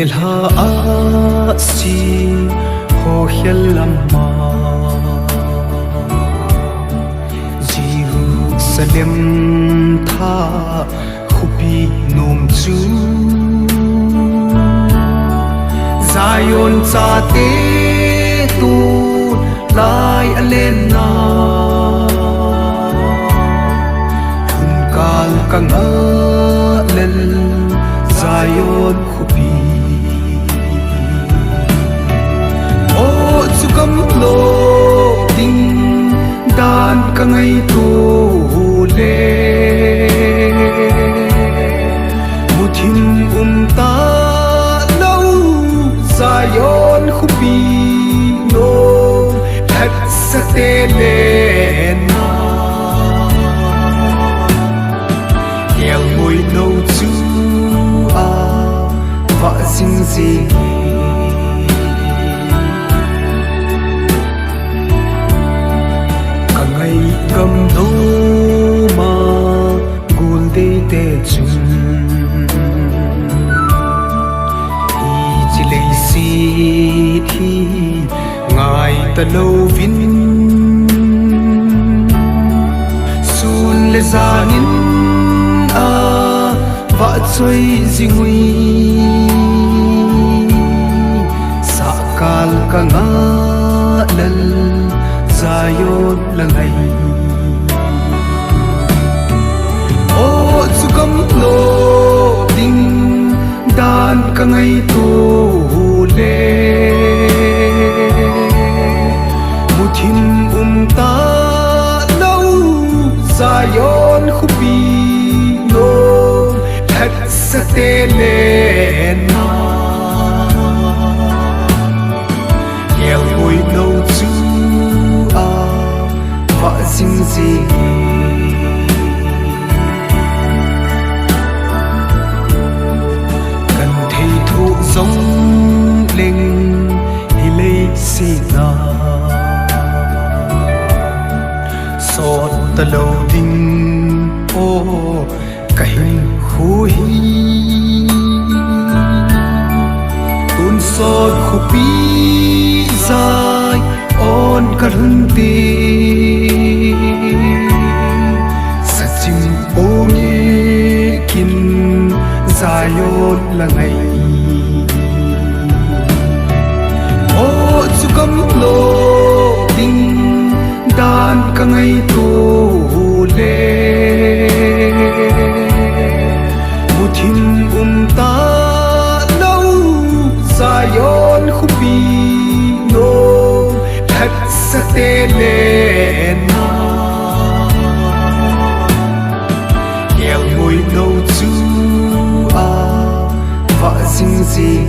Nelha asi ho hialama Jerusalem tha khupi nom chu Zion cha te tu lai alena Thun kal kanga lel Zion khupi O chukam lo ding dan kangai tu le Muthim ta lo Zion khupi no that sate le na Yel moi no chu a va sing sing Kangai kam do ma gul de te chun Si thi ngài ta lâu vin sun le zanin a va choi jingui sa kal ka nga lal Zion langai o chukam lo ding dan ka ngai tu le Muthim ta lo Zion khupi no that sate le na Yel boy no chu a va sing sing Sông lên hi lê xì na Sọt ta lâu đinh ô cảnh khu hi Tôn sọt khu pi dài on cả hương tì Sa chim ô nghe kinh Zion là ngày Chukam lo ding dan ka ngai tu le Muthim ta lo Zion khupi no that sate le na Yel moi no chu a va sing sing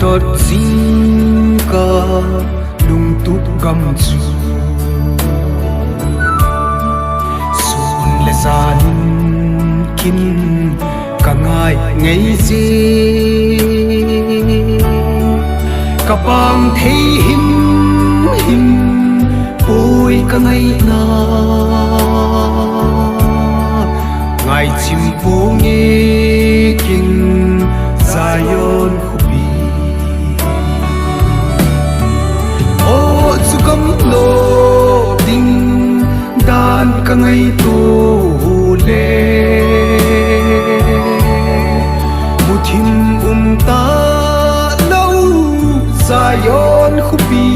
Dot zing ka lung tut gam chu Sun le zanin kin kangai ngei ji Kapang thei him him oi kangai na Ngai chim po nge kin Zion Chukam lo ding dan ka ngai tu le Muthim ta lo Zion khupi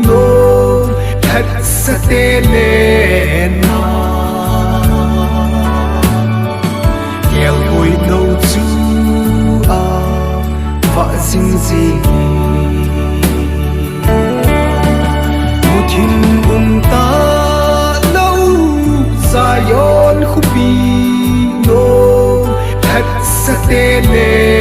no that sate le na Yel boy no chu a va sing sing Muthim ta lo Zion khupi no that sate le